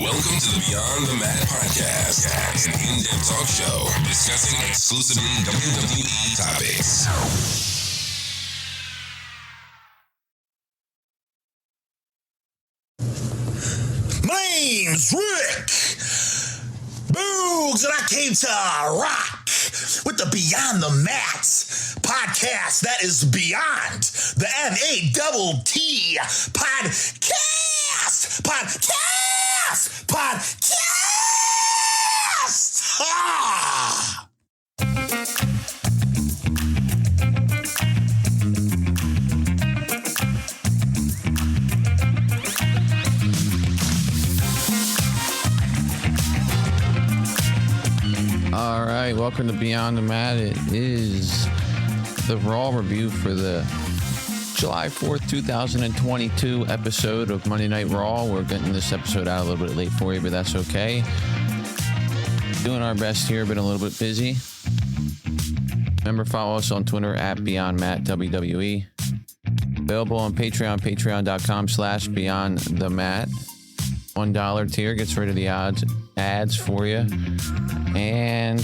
Welcome to the Beyond the Mat podcast, an in-depth talk show discussing exclusively WWE topics. My name's Rick Boogs, and I came to rock with the Beyond the Mat podcast that is beyond the M-A-T-T podcast. Ah! All right, welcome to Beyond the Mat. It is the Raw review for the July 4th, 2022 episode of Monday Night Raw. We're getting this episode out a little bit late for you, but that's okay. Doing our best here, been a little bit busy. Remember, follow us on Twitter at BeyondMatWWE. Available on Patreon, patreon.com/BeyondTheMat. $1 tier gets rid of the ads for you. And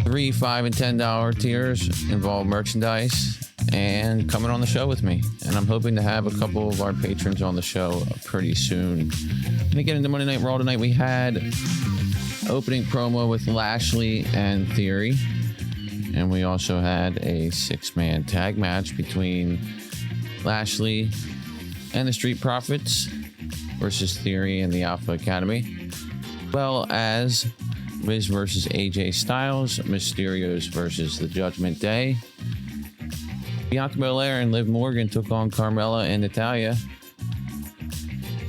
$3, $5, and $10 tiers involve merchandise and coming on the show with me. And I'm hoping to have a couple of our patrons on the show pretty soon. Going to get into Monday Night Raw tonight. We had opening promo with Lashley and Theory. And we also had a 6-man tag match between Lashley and the Street Profits versus Theory and the Alpha Academy, as well as Miz versus AJ Styles, Mysterios versus the Judgment Day. Bianca Belair and Liv Morgan took on Carmella and Natalya.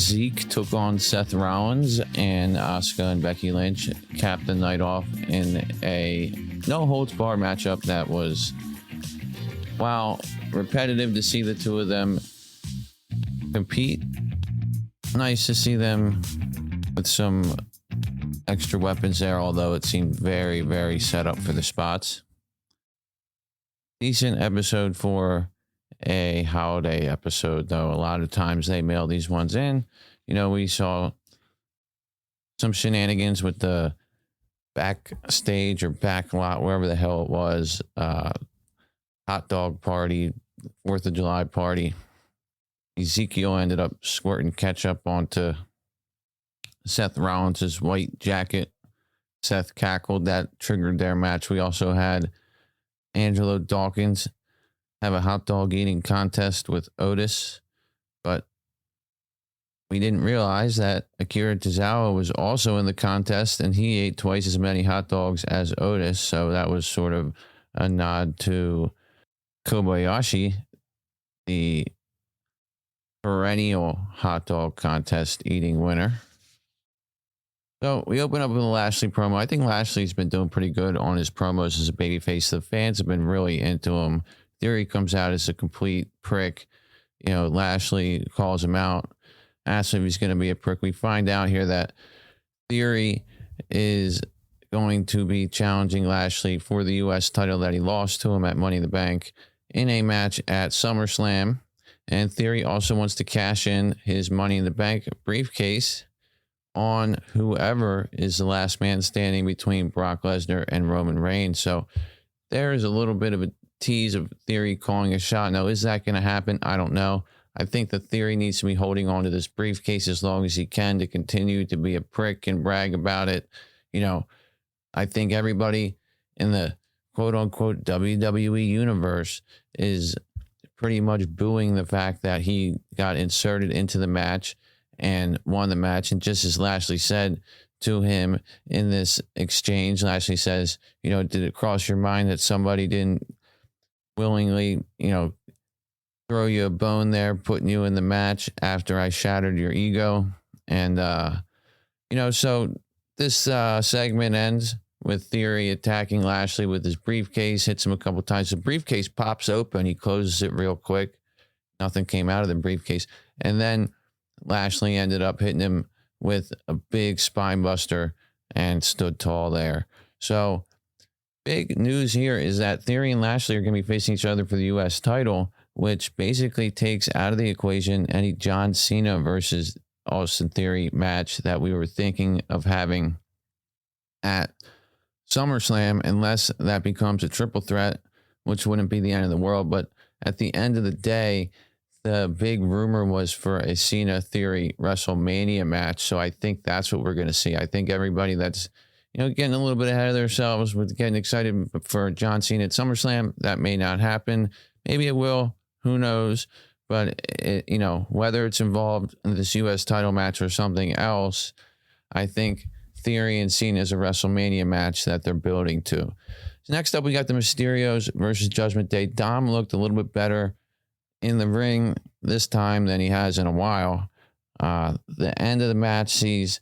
Zeke took on Seth Rollins, and Asuka and Becky Lynch capped the night off in a no-holds-barred matchup that was, while repetitive to see the two of them compete, nice to see them with some extra weapons there, although it seemed very, very set up for the spots. Decent episode for a holiday episode, though. A lot of times they mail these ones in. You know, we saw some shenanigans with the backstage or back lot, wherever the hell it was, hot dog party, 4th of July party. Ezekiel ended up squirting ketchup onto Seth Rollins' white jacket. Seth cackled. That triggered their match. We also had Angelo Dawkins have a hot dog eating contest with Otis, but we didn't realize that Akira Tozawa was also in the contest, and he ate twice as many hot dogs as Otis, so that was sort of a nod to Kobayashi, the perennial hot dog contest eating winner. So we open up with a Lashley promo. I think Lashley's been doing pretty good on his promos as a babyface. The fans have been really into him. Theory comes out as a complete prick. You know, Lashley calls him out, asks if he's going to be a prick. We find out here that Theory is going to be challenging Lashley for the U.S. title that he lost to him at Money in the Bank in a match at SummerSlam. And Theory also wants to cash in his Money in the Bank briefcase on whoever is the last man standing between Brock Lesnar and Roman Reigns. So there is a little bit of a tease of Theory calling a shot. Now, is that going to happen? I don't know. I think the Theory needs to be holding on to this briefcase as long as he can to continue to be a prick and brag about it. You know, I think everybody in the quote-unquote WWE universe is pretty much booing the fact that he got inserted into the match and won the match. And just as Lashley said to him in this exchange, Lashley says, you know, did it cross your mind that somebody didn't willingly, you know, throw you a bone there, putting you in the match after I shattered your ego? And, you know, so this segment ends with Theory attacking Lashley with his briefcase, hits him a couple times. The briefcase pops open. He closes it real quick. Nothing came out of the briefcase. And then Lashley ended up hitting him with a big spine buster and stood tall there. So big news here is that Theory and Lashley are going to be facing each other for the U.S. title, which basically takes out of the equation any John Cena versus Austin Theory match that we were thinking of having at SummerSlam, unless that becomes a triple threat, which wouldn't be the end of the world. But at the end of the day, the big rumor was for a Cena Theory WrestleMania match. So I think that's what we're going to see. I think everybody that's, getting a little bit ahead of themselves with getting excited for John Cena at SummerSlam, that may not happen. Maybe it will. Who knows? But, whether it's involved in this U.S. title match or something else, I think Theory and Cena is a WrestleMania match that they're building to. So next up, we got the Mysterios versus Judgment Day. Dom looked a little bit better in the ring this time than he has in a while. The end of the match sees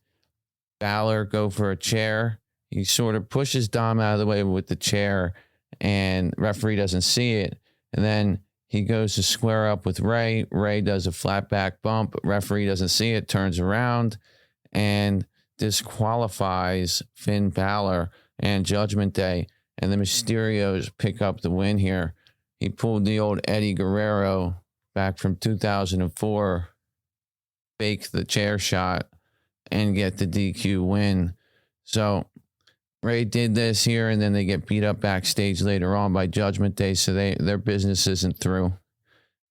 Balor go for a chair. He sort of pushes Dom out of the way with the chair, and referee doesn't see it. And then he goes to square up with Ray. Ray does a flat back bump. Referee doesn't see it, turns around, and disqualifies Finn Balor and Judgment Day. And the Mysterios pick up the win here. He pulled the old Eddie Guerrero back from 2004, fake the chair shot, and get the DQ win. So Ray did this here, and then they get beat up backstage later on by Judgment Day, so their business isn't through.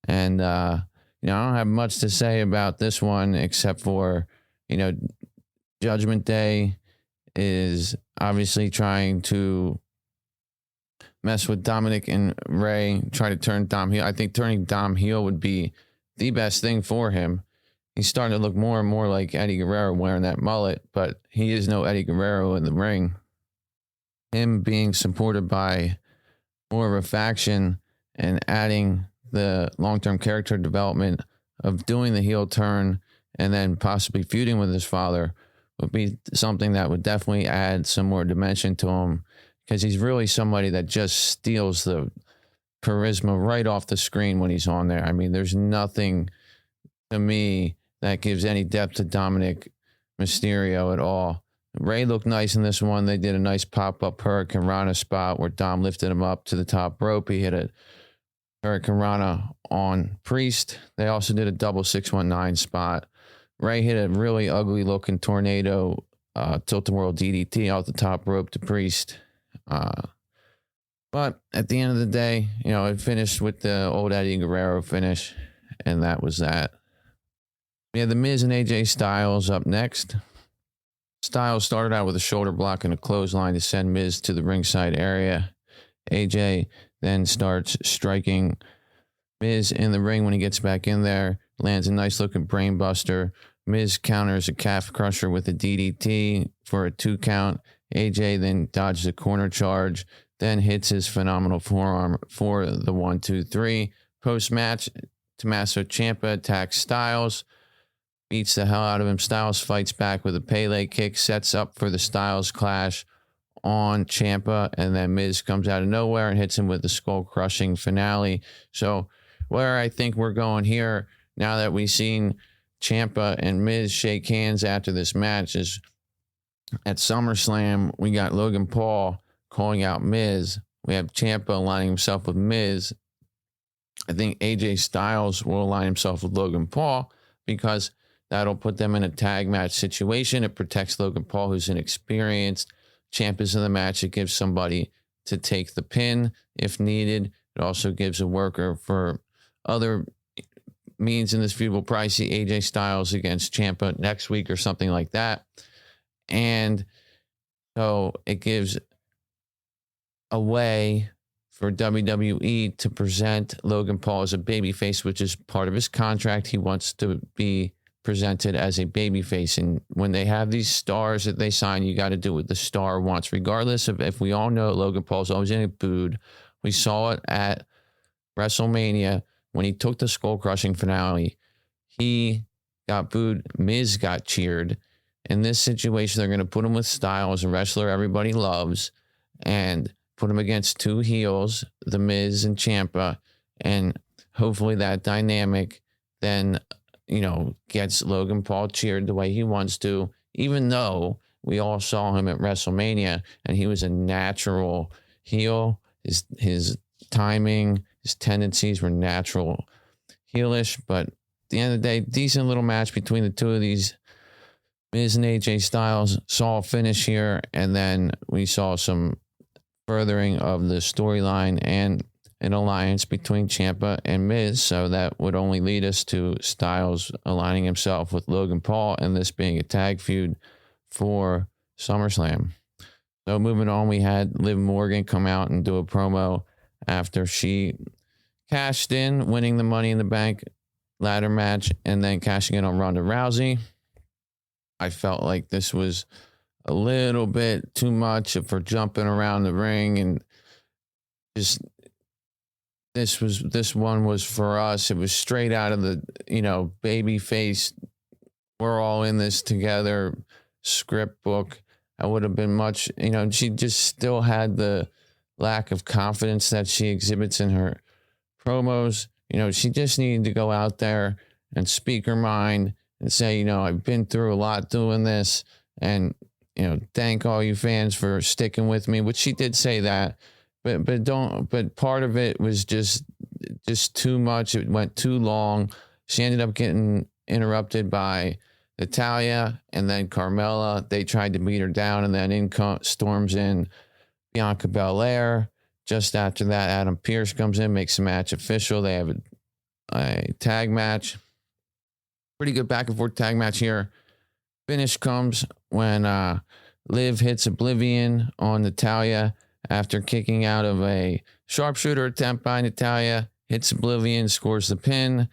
And, I don't have much to say about this one except for, Judgment Day is obviously trying to mess with Dominic and Ray, try to turn Dom heel. I think turning Dom heel would be the best thing for him. He's starting to look more and more like Eddie Guerrero wearing that mullet, but he is no Eddie Guerrero in the ring. Him being supported by more of a faction and adding the long-term character development of doing the heel turn and then possibly feuding with his father would be something that would definitely add some more dimension to him, because he's really somebody that just steals the charisma right off the screen when he's on there. I mean, there's nothing to me that gives any depth to Dominic Mysterio at all. Ray looked nice in this one. They did a nice pop-up Hurricane Rana spot where Dom lifted him up to the top rope. He hit a Hurricane Rana on Priest. They also did a double 619 spot. Ray hit a really ugly-looking tornado tilt-a-whirl DDT off the top rope to Priest. But at the end of the day, it finished with the old Eddie Guerrero finish, and that was that. We had The Miz and AJ Styles up next. Styles started out with a shoulder block and a clothesline to send Miz to the ringside area. AJ then starts striking Miz in the ring when he gets back in there, lands a nice-looking brain buster. Miz counters a calf crusher with a DDT for a 2 count. AJ then dodges a corner charge, then hits his phenomenal forearm for the 1-2-3. Post-match, Tommaso Ciampa attacks Styles, beats the hell out of him. Styles fights back with a Pele kick, sets up for the Styles clash on Ciampa, and then Miz comes out of nowhere and hits him with the skull-crushing finale. So where I think we're going here, now that we've seen Ciampa and Miz shake hands after this match, is at SummerSlam, we got Logan Paul calling out Miz. We have Ciampa aligning himself with Miz. I think AJ Styles will align himself with Logan Paul because that'll put them in a tag match situation. It protects Logan Paul, who's inexperienced. Ciampa's in the match. It gives somebody to take the pin if needed. It also gives a worker for other means in this feud. Will probably see AJ Styles against Ciampa next week or something like that. And so it gives a way for WWE to present Logan Paul as a babyface, which is part of his contract. He wants to be presented as a babyface. And when they have these stars that they sign, you got to do what the star wants, regardless of if we all know Logan Paul's always getting booed. We saw it at WrestleMania when he took the skull-crushing finale. He got booed. Miz got cheered. In this situation, they're going to put him with Styles, a wrestler everybody loves, and put him against 2 heels, The Miz and Ciampa, and hopefully that dynamic then, gets Logan Paul cheered the way he wants to, even though we all saw him at WrestleMania and he was a natural heel. His timing, his tendencies were natural heelish, but the end of the day, decent little match between the two of these. Miz and AJ Styles saw a finish here, and then we saw some furthering of the storyline and an alliance between Ciampa and Miz. So that would only lead us to Styles aligning himself with Logan Paul, and this being a tag feud for SummerSlam. So moving on, we had Liv Morgan come out and do a promo after she cashed in, winning the Money in the Bank ladder match, and then cashing in on Ronda Rousey. I felt like this was a little bit too much for jumping around the ring, and just this one was for us. It was straight out of the, baby face, we're all in this together script book. I would have been much, she just still had the lack of confidence that she exhibits in her promos. She just needed to go out there and speak her mind and say, I've been through a lot doing this, and, thank all you fans for sticking with me, which she did say that, but part of it was just too much. It went too long. She ended up getting interrupted by Natalya and then Carmella. They tried to beat her down, and then storms in Bianca Belair. Just after that, Adam Pearce comes in, makes the match official. They have a tag match. Pretty good back and forth tag match here. Finish comes when Liv hits Oblivion on Natalya after kicking out of a sharpshooter attempt by Natalya. Hits Oblivion, scores the pin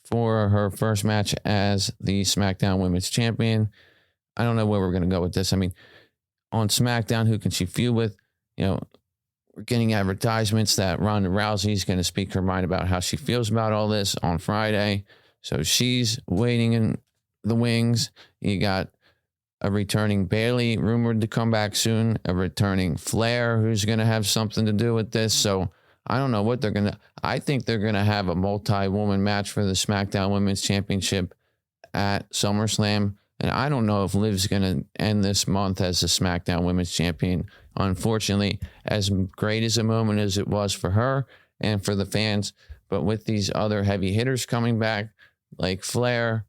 for her first match as the SmackDown Women's Champion. I don't know where we're going to go with this. I mean, on SmackDown, who can she feud with? We're getting advertisements that Ronda Rousey is going to speak her mind about how she feels about all this on Friday. So she's waiting in the wings. You got a returning Bayley rumored to come back soon, a returning Flair who's going to have something to do with this. So I don't know what they're going to, I think they're going to have a multi-woman match for the SmackDown Women's Championship at SummerSlam. And I don't know if Liv's going to end this month as the SmackDown Women's Champion. Unfortunately, as great as a moment as it was for her and for the fans, but with these other heavy hitters coming back, like Flair,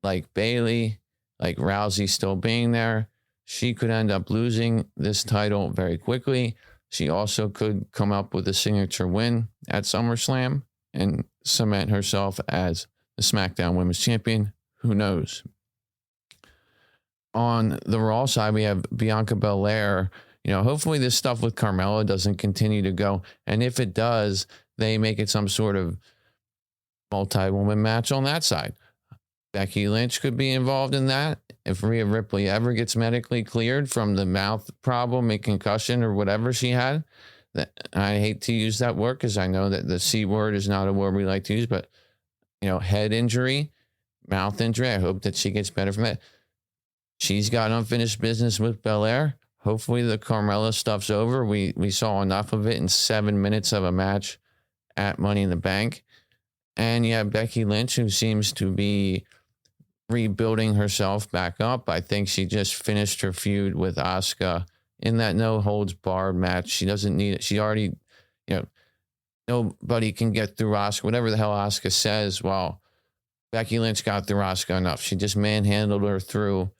like Bayley, like Rousey still being there, she could end up losing this title very quickly. She also could come up with a signature win at SummerSlam and cement herself as the SmackDown Women's Champion. Who knows? On the Raw side, we have Bianca Belair. Hopefully this stuff with Carmella doesn't continue to go. And if it does, they make it some sort of multi-woman match on that side. Becky Lynch could be involved in that. If Rhea Ripley ever gets medically cleared from the mouth problem, a concussion or whatever she had, I hate to use that word because I know that the C word is not a word we like to use, but, head injury, mouth injury, I hope that she gets better from that. She's got unfinished business with Belair. Hopefully the Carmella stuff's over. We saw enough of it in 7 minutes of a match at Money in the Bank. And you have Becky Lynch, who seems to be rebuilding herself back up. I think she just finished her feud with Asuka in that no holds barred match. She doesn't need it. She already, nobody can get through Asuka. Whatever the hell Asuka says, well, Becky Lynch got through Asuka enough. She just manhandled her through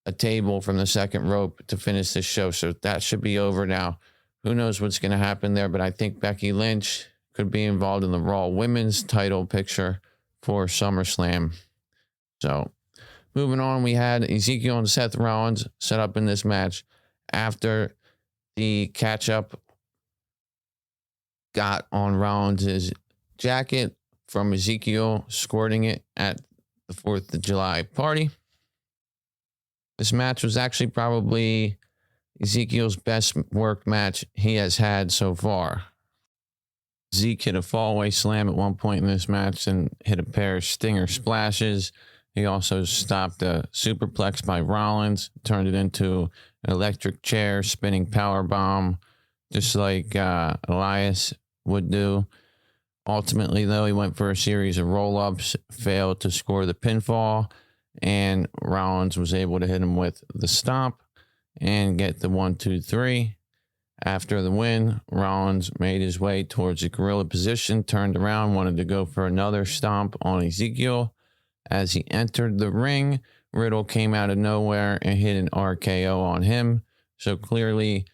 a table from the second rope to finish this show. So that should be over now. Who knows what's going to happen there, but I think Becky Lynch could be involved in the Raw Women's title picture for SummerSlam. So moving on, we had Ezekiel and Seth Rollins set up in this match after the catch-up got on Rollins' jacket from Ezekiel squirting it at the 4th of July party. This match was actually probably Ezekiel's best work match he has had so far. Zeke hit a fallaway slam at one point in this match and hit a pair of stinger splashes. He also stopped a superplex by Rollins, turned it into an electric chair, spinning power bomb, just like Elias would do. Ultimately, though, he went for a series of roll-ups, failed to score the pinfall, and Rollins was able to hit him with the stomp and get the 1, 2, 3. After the win, Rollins made his way towards the gorilla position, turned around, wanted to go for another stomp on Ezekiel. As he entered the ring, Riddle came out of nowhere and hit an RKO on him. So clearly,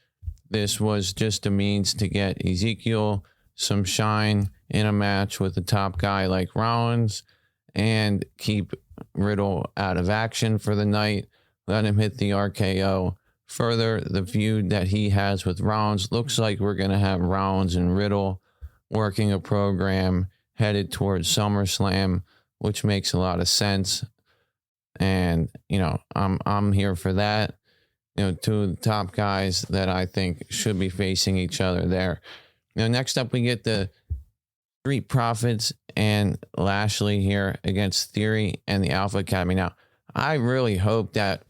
this was just a means to get Ezekiel some shine in a match with a top guy like Rollins and keep Riddle out of action for the night. Let him hit the RKO. Further, the feud that he has with Rollins looks like we're going to have Rollins and Riddle working a program headed towards SummerSlam, which makes a lot of sense. And, I'm here for that. Two of the top guys that I think should be facing each other there. Next up, we get the Street Profits and Lashley here against Theory and the Alpha Academy. Now, I really hope that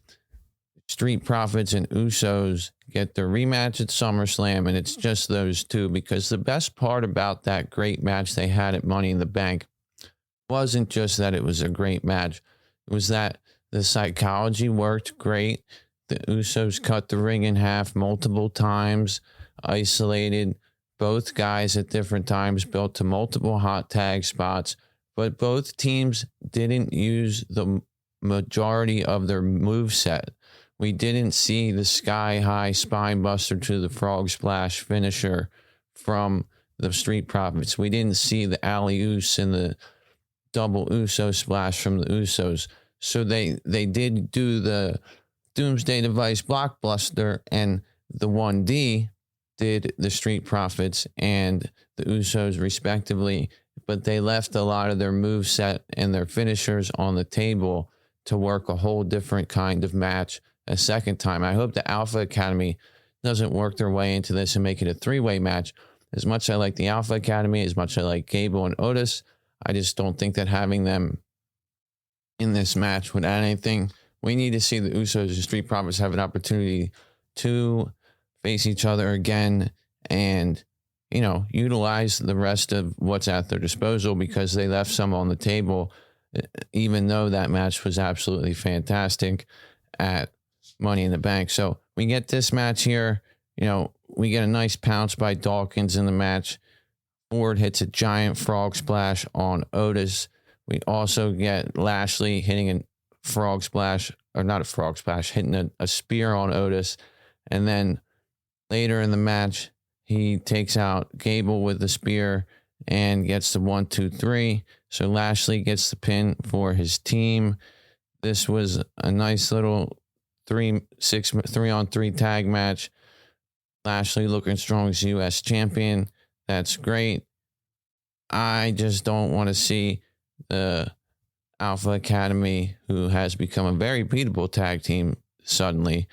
Street Profits and Usos get the rematch at SummerSlam, and it's just those two, because the best part about that great match they had at Money in the Bank wasn't just that it was a great match. It was that the psychology worked great. The Usos cut the ring in half multiple times, isolated both guys at different times, built to multiple hot tag spots, but both teams didn't use the majority of their moveset. We didn't see the sky-high spine buster to the frog splash finisher from the Street Profits. We didn't see the alley-oos and the double Uso splash from the Usos. So they did do the Doomsday Device blockbuster, and the 1D did the Street Profits and the Usos respectively, but they left a lot of their moveset and their finishers on the table to work a whole different kind of match a second time. I hope the Alpha Academy doesn't work their way into this and make it a three-way match. As much as I like the Alpha Academy, as much as I like Gable and Otis, I just don't think that having them in this match would add anything. We need to see the Usos and Street Profits have an opportunity to face each other again and, utilize the rest of what's at their disposal, because they left some on the table, even though that match was absolutely fantastic at Money in the Bank. So we get this match here. We get a nice pounce by Dawkins in the match. Ford hits a giant frog splash on Otis. We also get Lashley hitting a frog splash, or not a frog splash, hitting a spear on Otis. And then later in the match, he takes out Gable with the spear and gets the 1, 2, 3. So Lashley gets the pin for his team. This was a nice little 3-on-3 tag match. Lashley looking strong as U.S. champion. That's great. I just don't want to see the Alpha Academy, who has become a very beatable tag team, suddenly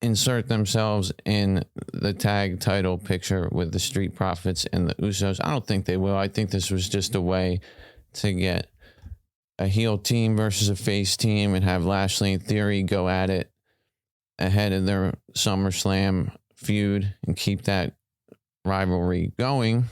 insert themselves in the tag title picture with the Street Profits and the Usos. I don't think they will. I think this was just a way to get a heel team versus a face team and have Lashley and Theory go at it ahead of their SummerSlam feud and keep that rivalry going.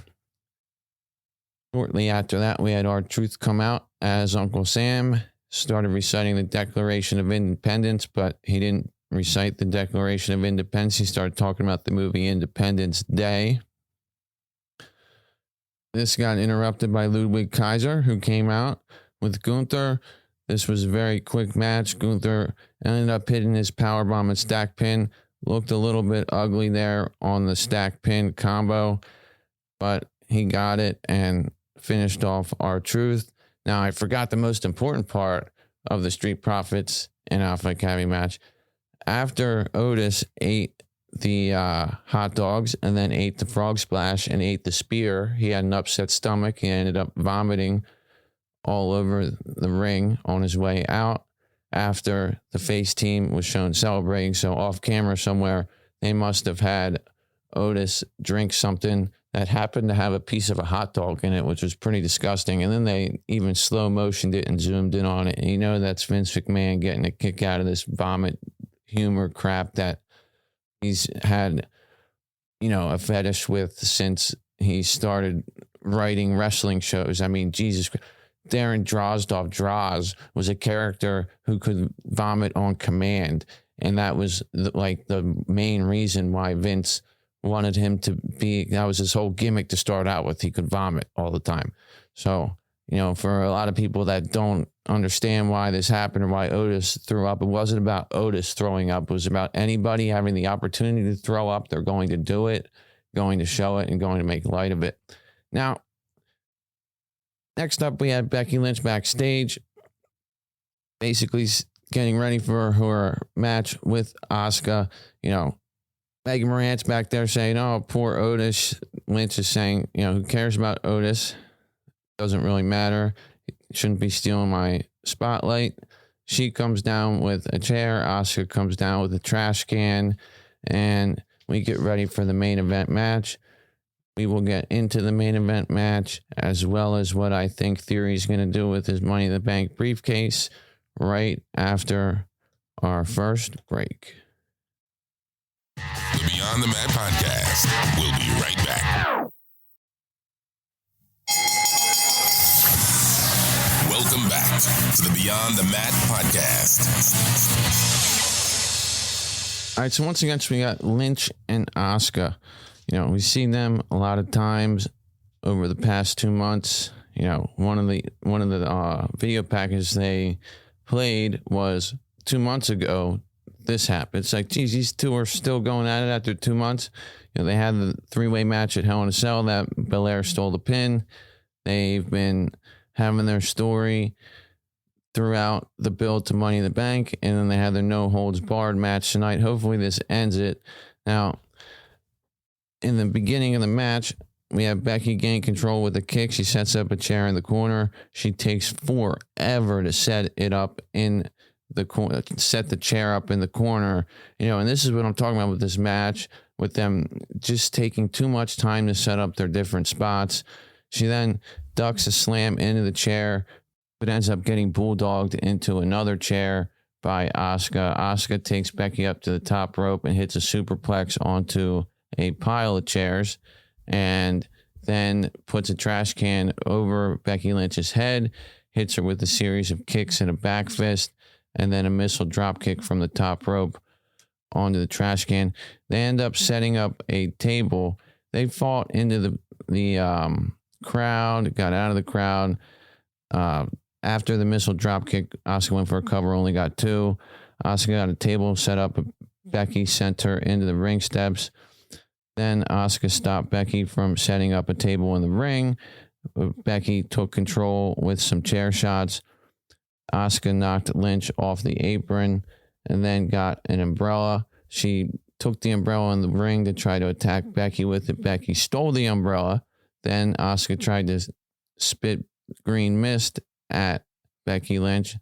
Shortly after that, we had R-Truth come out as Uncle Sam, started reciting the Declaration of Independence, but he didn't recite the Declaration of Independence. He started talking about the movie Independence Day. This got interrupted by Ludwig Kaiser, who came out with Gunther. This was a very quick match. Gunther ended up hitting his powerbomb and stack pin. Looked a little bit ugly there on the stack pin combo, but he got it and finished off R-Truth. Now, I forgot the most important part of the Street Profits and Alpha Academy match. After Otis ate the hot dogs and then ate the frog splash and ate the spear, he had an upset stomach. He ended up vomiting all over the ring on his way out after the face team was shown celebrating. So off camera somewhere, they must have had Otis drink something that happened to have a piece of a hot dog in it, which was pretty disgusting. And then they even slow motioned it and zoomed in on it. And that's Vince McMahon getting a kick out of this vomit humor crap that he's had, a fetish with since he started writing wrestling shows. I mean, Jesus Christ. Darren Drozdov Droz was a character who could vomit on command. And that was the main reason why Vince wanted him to be, that was his whole gimmick to start out with. He could vomit all the time. So, for a lot of people that don't understand why this happened or why Otis threw up, it wasn't about Otis throwing up. It was about anybody having the opportunity to throw up. They're going to do it, going to show it, and going to make light of it. Now, next up, we had Becky Lynch backstage, basically getting ready for her match with Asuka. Megan Morant's back there saying, "Oh, poor Otis." Lynch is saying, "Who cares about Otis? Doesn't really matter. Shouldn't be stealing my spotlight." She comes down with a chair. Asuka comes down with a trash can. And we get ready for the main event match. We will get into the main event match, as well as what I think Theory is going to do with his Money in the Bank briefcase right after our first break. The Beyond the Mat Podcast. We'll be right back. Welcome back to the Beyond the Mat Podcast. All right, so once again, we got Lynch and Asuka. We've seen them a lot of times over the past 2 months. One of the video packages they played was 2 months ago. This happened. It's like, geez, these two are still going at it after 2 months. They had the three-way match at Hell in a Cell that Belair stole the pin. They've been having their story throughout the build to Money in the Bank, and then they had their no holds barred match tonight. Hopefully this ends it. Now, in the beginning of the match, we have Becky gain control with a kick. She sets up a chair in the corner. She takes forever to set it up in the corner, set the chair up in the corner. And this is what I'm talking about with this match, with them just taking too much time to set up their different spots. She then ducks a slam into the chair, but ends up getting bulldogged into another chair by Asuka. Asuka takes Becky up to the top rope and hits a superplex onto a pile of chairs, and then puts a trash can over Becky Lynch's head, hits her with a series of kicks and a back fist, and then a missile drop kick from the top rope onto the trash can. They end up setting up a table. They fought into the crowd, got out of the crowd. After the missile drop kick, Asuka went for a cover, only got two. Asuka got a table set up. Becky sent her into the ring steps. Then Asuka stopped Becky from setting up a table in the ring. Becky took control with some chair shots. Asuka knocked Lynch off the apron and then got an umbrella. She took the umbrella in the ring to try to attack Becky with it. Becky stole the umbrella. Then Asuka tried to spit green mist at Becky Lynch.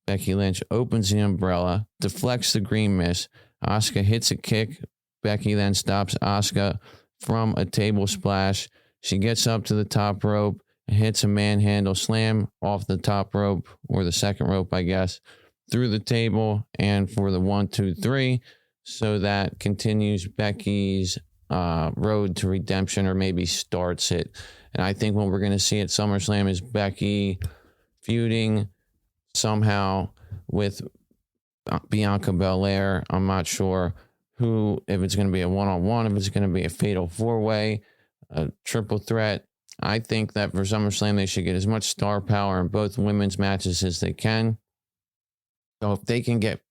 Becky Lynch opens the umbrella, deflects the green mist. Asuka hits a kick. Becky then stops Asuka from a table splash. She gets up to the top rope and hits a manhandle slam off the top rope, or the second rope, I guess, through the table and for the 1, 2, 3. So that continues Becky's road to redemption, or maybe starts it. And I think what we're going to see at SummerSlam is Becky feuding somehow with Bianca Belair. I'm not sure who, if it's going to be a one-on-one, if it's going to be a fatal four-way, a triple threat. I think that for SummerSlam, they should get as much star power in both women's matches as they can. So if they can get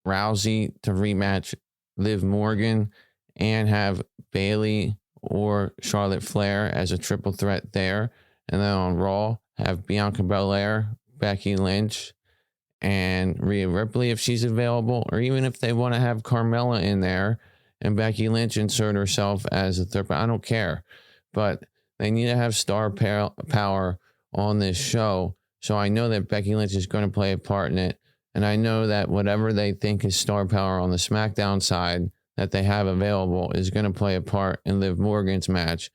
Rousey to rematch Liv Morgan and have Bayley or Charlotte Flair as a triple threat there, and then on Raw, have Bianca Belair, Becky Lynch, and Rhea Ripley if she's available, or even if they want to have Carmella in there and Becky Lynch insert herself as a third. I don't care, but they need to have star power on this show. So I know that Becky Lynch is going to play a part in it, and I know that whatever they think is star power on the SmackDown side that they have available is going to play a part in Liv Morgan's match.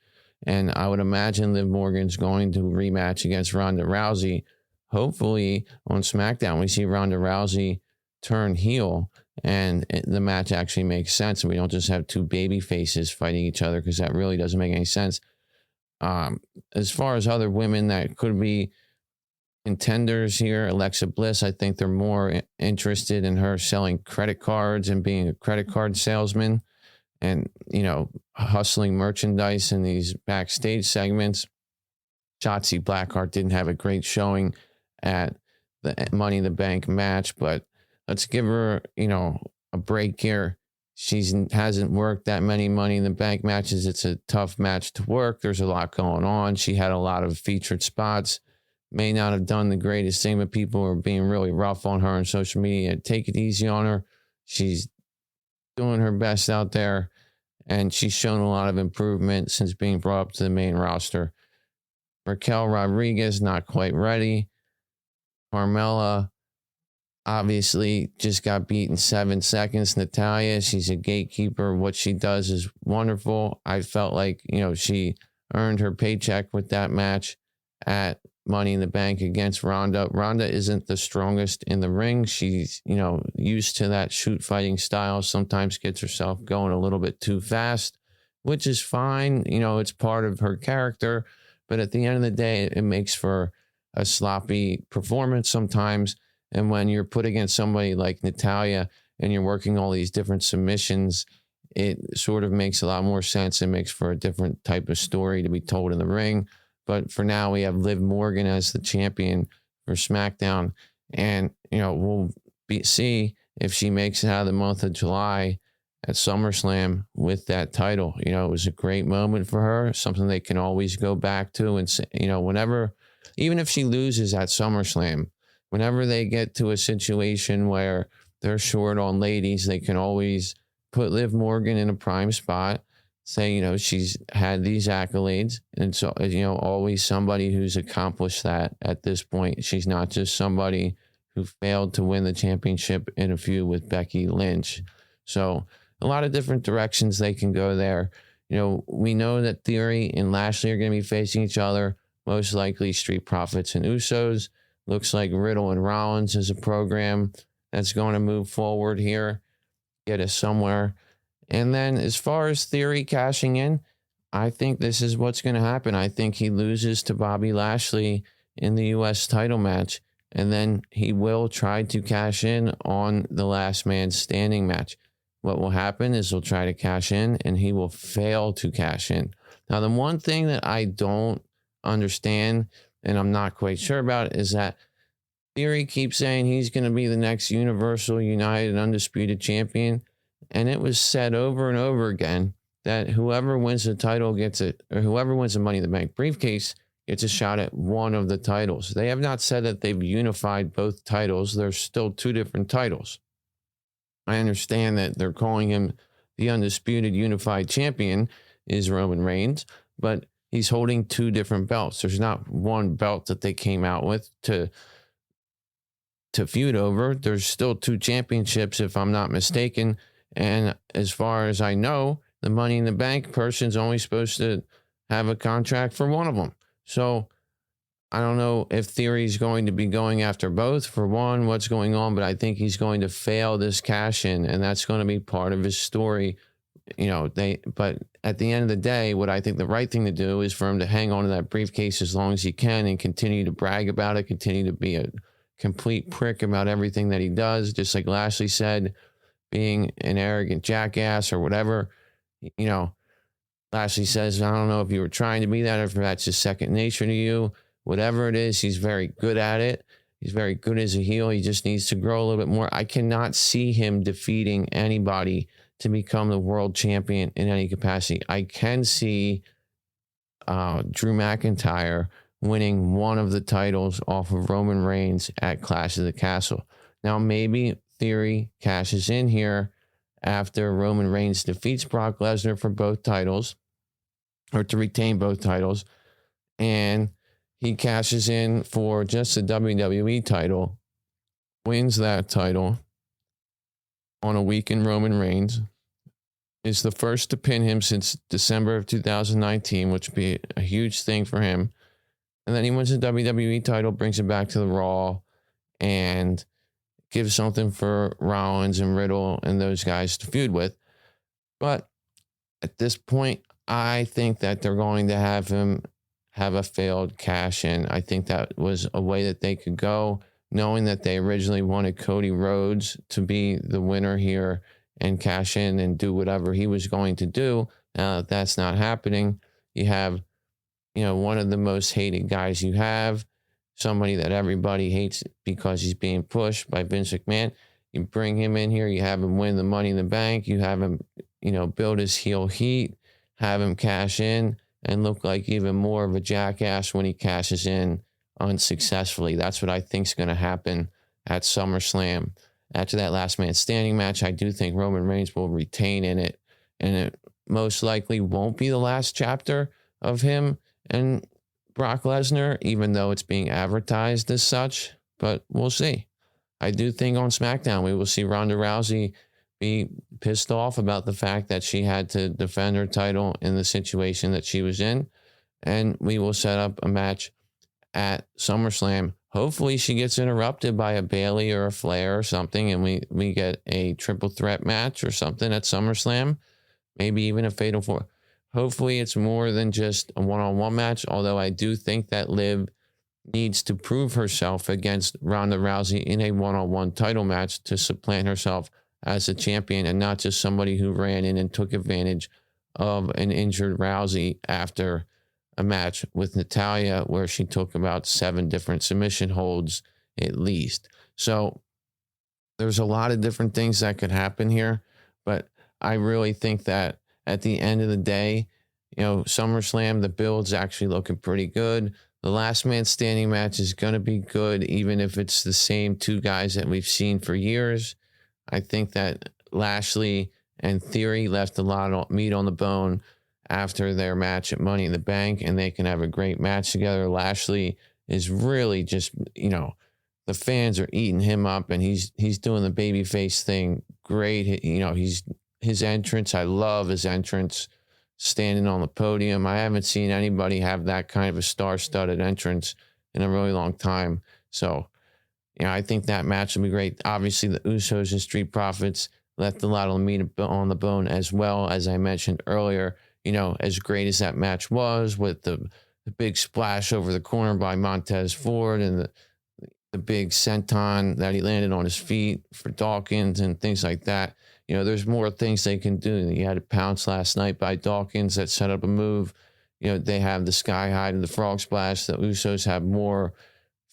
And I would imagine Liv Morgan's going to rematch against Ronda Rousey. Hopefully on SmackDown, we see Ronda Rousey turn heel and the match actually makes sense. And we don't just have two baby faces fighting each other, because that really doesn't make any sense. As far as other women that could be contenders here. Alexa Bliss, I think they're more interested in her selling credit cards and being a credit card salesman and, hustling merchandise in these backstage segments. Shotzi Blackheart didn't have a great showing at the Money in the Bank match, but let's give her, a break here. She hasn't worked that many Money in the Bank matches. It's a tough match to work. There's a lot going on. She had a lot of featured spots. May not have done the greatest thing, but people are being really rough on her on social media. Take it easy on her. She's doing her best out there, and she's shown a lot of improvement since being brought up to the main roster. Raquel Rodriguez, not quite ready. Carmella, obviously, just got beat in 7 seconds. Natalya, she's a gatekeeper. What she does is wonderful. I felt like, she earned her paycheck with that match at Money in the Bank against Ronda. Ronda isn't the strongest in the ring. She's, used to that shoot fighting style, sometimes gets herself going a little bit too fast, which is fine. It's part of her character. But at the end of the day, it makes for a sloppy performance sometimes. And when you're put against somebody like Natalya and you're working all these different submissions, it sort of makes a lot more sense. It makes for a different type of story to be told in the ring. But for now, we have Liv Morgan as the champion for SmackDown. And, we'll see if she makes it out of the month of July at SummerSlam with that title. It was a great moment for her, something they can always go back to. And, whenever, even if she loses at SummerSlam, whenever they get to a situation where they're short on ladies, they can always put Liv Morgan in a prime spot, say, she's had these accolades. And so, always somebody who's accomplished that at this point. She's not just somebody who failed to win the championship in a feud with Becky Lynch. So a lot of different directions they can go there. We know that Theory and Lashley are going to be facing each other, most likely Street Profits and Usos. Looks like Riddle and Rollins is a program that's going to move forward here, get us somewhere. And then as far as Theory cashing in, I think this is what's going to happen. I think he loses to Bobby Lashley in the U.S. title match, and then he will try to cash in on the last man standing match. What will happen is he'll try to cash in, and he will fail to cash in. Now, the one thing that I don't understand, and I'm not quite sure about, is that Theory keeps saying he's going to be the next Universal United Undisputed Champion. And it was said over and over again that whoever wins the title gets it, or whoever wins the Money in the Bank briefcase gets a shot at one of the titles. They have not said that they've unified both titles. There's still 2 different titles. I understand that they're calling him the Undisputed Unified Champion is Roman Reigns, but he's holding 2 different belts. There's not one belt that they came out with to feud over. There's still 2 championships, if I'm not mistaken. And as far as I know, the Money in the Bank person's only supposed to have a contract for one of them. So I don't know if Theory's going to be going after both. For one, what's going on, but I think he's going to fail this cash in, and that's going to be part of his story. But at the end of the day, what I think the right thing to do is for him to hang on to that briefcase as long as he can and continue to brag about it, continue to be a complete prick about everything that he does, just like Lashley said, being an arrogant jackass or whatever. Lashley says, I don't know if you were trying to be that or if that's just second nature to you. Whatever it is, he's very good at it. He's very good as a heel. He just needs to grow a little bit more. I cannot see him defeating anybody to become the world champion in any capacity. I can see Drew McIntyre winning one of the titles off of Roman Reigns at Clash of the Castle. Now, maybe Theory cashes in here after Roman Reigns defeats Brock Lesnar for both titles, or to retain both titles, and he cashes in for just the WWE title, wins that title on a weakened Roman Reigns, is the first to pin him since December of 2019, which would be a huge thing for him. And then he wins the WWE title, brings it back to the Raw, and gives something for Rollins and Riddle and those guys to feud with. But at this point, I think that they're going to have him have a failed cash in. I think that was a way that they could go, knowing that they originally wanted Cody Rhodes to be the winner here and cash in and do whatever he was going to do. Now that that's not happening, you have, one of the most hated guys you have, somebody that everybody hates because he's being pushed by Vince McMahon. You bring him in here, you have him win the Money in the Bank, you have him, build his heel heat, have him cash in and look like even more of a jackass when he cashes in unsuccessfully. That's what I think is going to happen at SummerSlam. After that last man standing match, I do think Roman Reigns will retain in it, and it most likely won't be the last chapter of him and Brock Lesnar, even though it's being advertised as such, but we'll see. I do think on SmackDown we will see Ronda Rousey be pissed off about the fact that she had to defend her title in the situation that she was in, and we will set up a match at SummerSlam. Hopefully she gets interrupted by a Bayley or a Flair or something, and we get a triple threat match or something at SummerSlam, maybe even a Fatal 4. Hopefully it's more than just a one-on-one match, although I do think that Liv needs to prove herself against Ronda Rousey in a one-on-one title match to supplant herself as a champion and not just somebody who ran in and took advantage of an injured Rousey after a match with Natalya where she took about 7 different submission holds at least. So there's a lot of different things that could happen here, but I really think that at the end of the day, SummerSlam, the build's actually looking pretty good. The last man standing match is going to be good, even if it's the same 2 guys that we've seen for years. I think that Lashley and Theory left a lot of meat on the bone after their match at Money in the Bank, and they can have a great match together. Lashley is really just, the fans are eating him up, and he's doing the babyface thing great. His entrance, I love his entrance, standing on the podium. I haven't seen anybody have that kind of a star-studded entrance in a really long time. So, I think that match will be great. Obviously, the Usos and Street Profits left a lot of meat on the bone as well, as I mentioned earlier. As great as that match was with the big splash over the corner by Montez Ford and the big senton that he landed on his feet for Dawkins and things like that. There's more things they can do. He had a pounce last night by Dawkins that set up a move. They have the Sky High and the Frog Splash. The Usos have more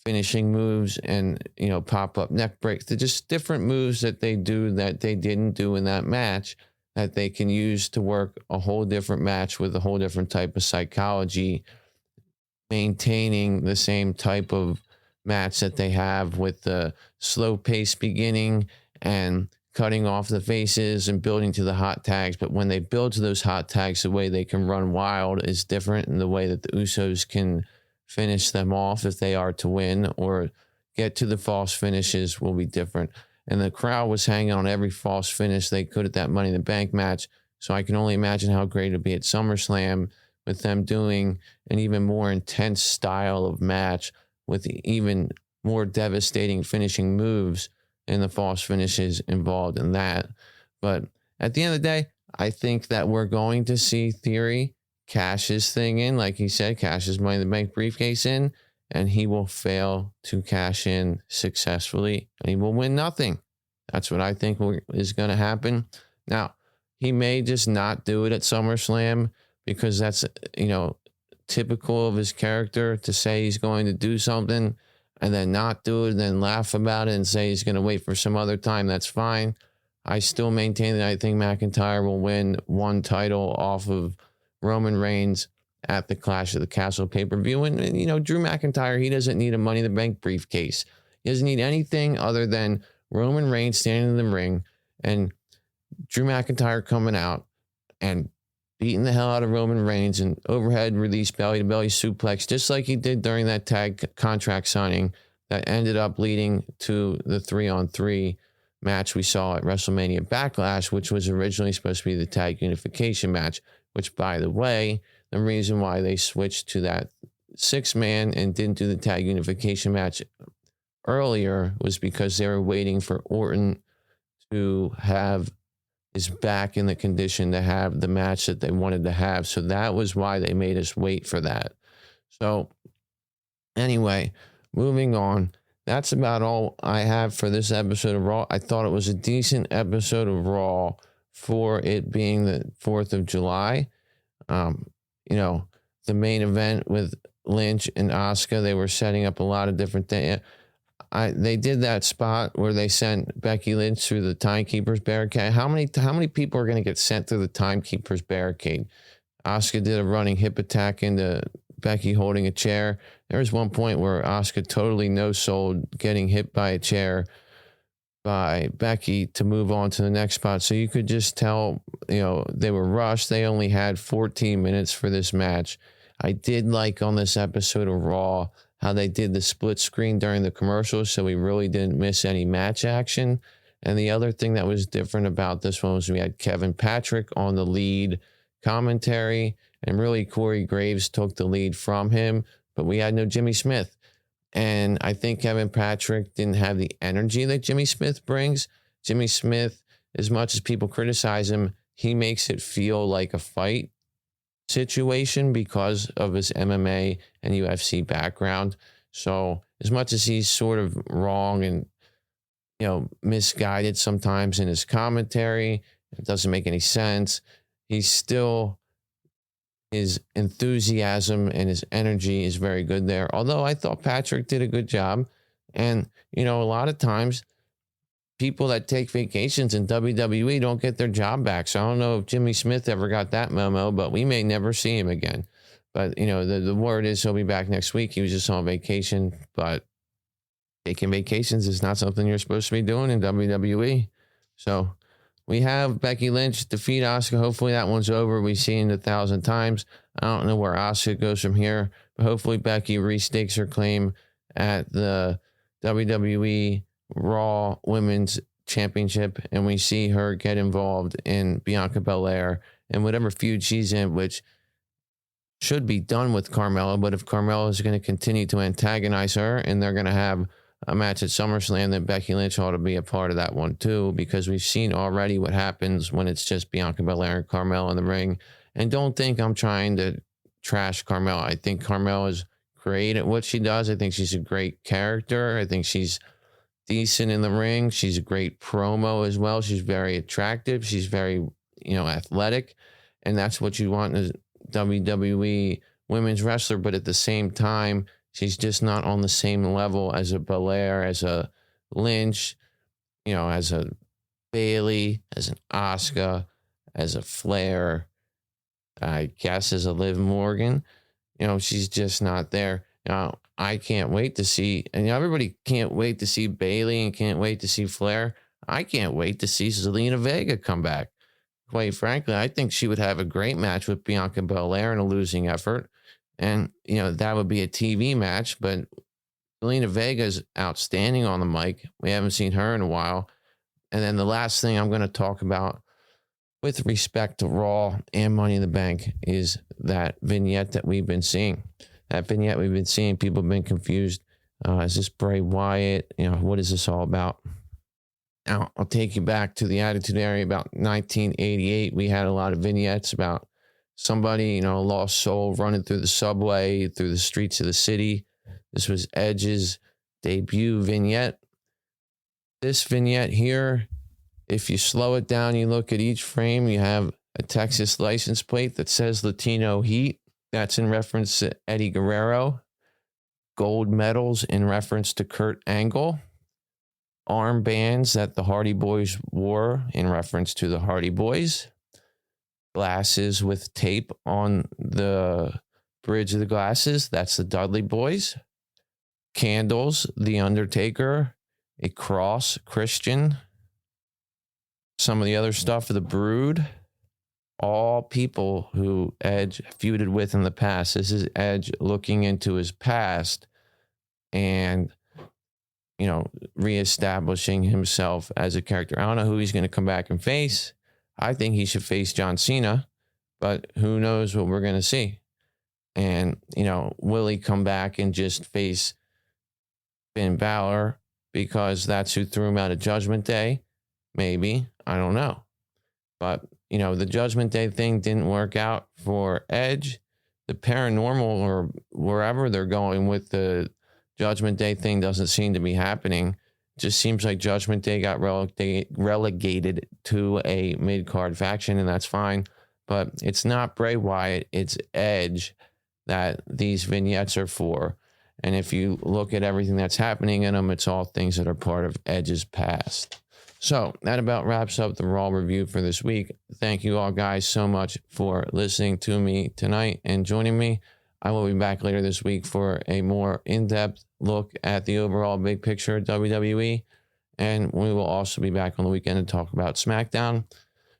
finishing moves and, pop-up neck breaks. They're just different moves that they do that they didn't do in that match that they can use to work a whole different match with a whole different type of psychology, maintaining the same type of match that they have with the slow pace beginning and cutting off the faces and building to the hot tags. But when they build to those hot tags, the way they can run wild is different, and the way that the Usos can finish them off if they are to win or get to the false finishes will be different. And the crowd was hanging on every false finish they could at that Money in the Bank match. So I can only imagine how great it'll be at SummerSlam with them doing an even more intense style of match with even more devastating finishing moves and the false finishes involved in that. But at the end of the day, I think that we're going to see Theory cash his thing in, like he said, cash his Money in the Bank briefcase in, and he will fail to cash in successfully, and he will win nothing. That's what I think is going to happen. Now, he may just not do it at SummerSlam because that's, typical of his character to say he's going to do something and then not do it and then laugh about it and say he's going to wait for some other time. That's fine. I still maintain that I think McIntyre will win 1 title off of Roman Reigns at the Clash of the Castle pay-per-view. And Drew McIntyre, he doesn't need a Money in the Bank briefcase. He doesn't need anything other than Roman Reigns standing in the ring and Drew McIntyre coming out and beating the hell out of Roman Reigns and overhead release belly-to-belly suplex, just like he did during that tag contract signing that ended up leading to the 3-on-3 match we saw at WrestleMania Backlash, which was originally supposed to be the tag unification match, which, by the way, the reason why they switched to that 6-man and didn't do the tag unification match earlier was because they were waiting for Orton to have his back in the condition to have the match that they wanted to have. So that was why they made us wait for that. So anyway, moving on. That's about all I have for this episode of Raw. I thought it was a decent episode of Raw for it being the 4th of July. The main event with Lynch and Asuka, they were setting up a lot of different things. They did that spot where they sent Becky Lynch through the timekeeper's barricade. How many people are going to get sent through the timekeeper's barricade? Asuka did a running hip attack into Becky holding a chair. There was one point where Asuka totally no-sold getting hit by a chair by Becky to move on to the next spot. So you could just tell, they were rushed. They only had 14 minutes for this match. I did like on this episode of Raw how they did the split screen during the commercials, so we really didn't miss any match action. And the other thing that was different about this one was we had Kevin Patrick on the lead commentary, and really Corey Graves took the lead from him, but we had no Jimmy Smith. And I think Kevin Patrick didn't have the energy that Jimmy Smith brings. Jimmy Smith, as much as people criticize him, he makes it feel like a fight situation because of his MMA and UFC background. So as much as he's sort of wrong and, misguided sometimes in his commentary, it doesn't make any sense. He's still, his enthusiasm and his energy is very good there. Although I thought Patrick did a good job. And, a lot of times people that take vacations in WWE don't get their job back. So I don't know if Jimmy Smith ever got that memo, but we may never see him again. But, the word is he'll be back next week. He was just on vacation, but taking vacations is not something you're supposed to be doing in WWE. So we have Becky Lynch defeat Asuka. Hopefully that one's over. We've seen it 1,000 times. I don't know where Asuka goes from here, but hopefully Becky restakes her claim at the WWE Raw Women's Championship, and we see her get involved in Bianca Belair and whatever feud she's in, which should be done with Carmella. But if Carmella is going to continue to antagonize her and they're going to have a match at SummerSlam, then Becky Lynch ought to be a part of that one too, because we've seen already what happens when it's just Bianca Belair and Carmella in the ring. And don't think I'm trying to trash Carmella. I think Carmella is great at what she does. I think she's a great character. I think she's decent in the ring. She's a great promo as well. She's very attractive. She's very, athletic. And that's what you want in a WWE women's wrestler. But at the same time, she's just not on the same level as a Belair, as a Lynch, as a Bayley, as an Asuka, as a Flair, I guess as a Liv Morgan. She's just not there. I can't wait to see, and everybody can't wait to see Bayley and can't wait to see Flair. I can't wait to see Zelina Vega come back. Quite frankly, I think she would have a great match with Bianca Belair in a losing effort. And, that would be a TV match, but Zelina Vega's outstanding on the mic. We haven't seen her in a while. And then the last thing I'm going to talk about with respect to Raw and Money in the Bank is that vignette that we've been seeing. That vignette we've been seeing, people have been confused. Is this Bray Wyatt? What is this all about? Now, I'll take you back to the Attitude Era about 1988. We had a lot of vignettes about somebody, a lost soul running through the subway, through the streets of the city. This was Edge's debut vignette. This vignette here, if you slow it down, you look at each frame, you have a Texas license plate that says Latino Heat. That's in reference to Eddie Guerrero. Gold medals in reference to Kurt Angle. Armbands that the Hardy Boys wore in reference to the Hardy Boys. Glasses with tape on the bridge of the glasses. That's the Dudley Boys. Candles, The Undertaker. A cross, Christian. Some of the other stuff, The Brood. All people who Edge feuded with in the past. This is Edge looking into his past and, reestablishing himself as a character. I don't know who he's going to come back and face. I think he should face John Cena, but who knows what we're going to see. And, will he come back and just face Finn Balor because that's who threw him out of Judgment Day? Maybe. I don't know. But, the Judgment Day thing didn't work out for Edge. the paranormal or wherever they're going with the Judgment Day thing doesn't seem to be happening. Just seems like Judgment Day got relegated to a mid-card faction, and that's fine. But it's not Bray Wyatt, it's Edge that these vignettes are for. And if you look at everything that's happening in them, it's all things that are part of Edge's past. So that about wraps up the Raw review for this week. Thank you all guys so much for listening to me tonight and joining me. I will be back later this week for a more in-depth look at the overall big picture of WWE. And we will also be back on the weekend to talk about SmackDown.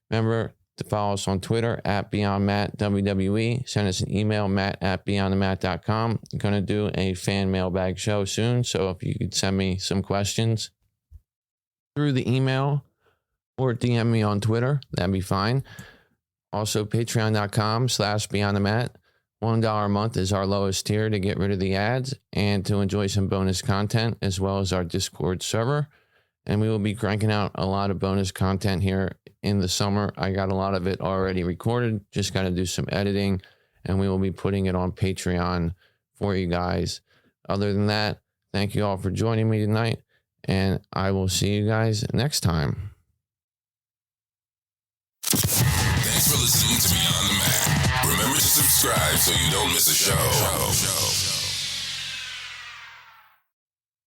Remember to follow us on Twitter at BeyondMattWWE. Send us an email, matt@beyondthemat.com. I'm going to do a fan mailbag show soon. So if you could send me some questions through the email or DM me on Twitter, that'd be fine. Also, patreon.com/BeyondTheMat. $1 a month is our lowest tier to get rid of the ads and to enjoy some bonus content, as well as our Discord server. And we will be cranking out a lot of bonus content here in the summer. I got a lot of it already recorded, just got to do some editing, and we will be putting it on Patreon for you guys. Other than that, thank you all for joining me tonight, and I will see you guys next time. Thanks for listening to Beyond the Mat. Remember to subscribe so you don't miss a show.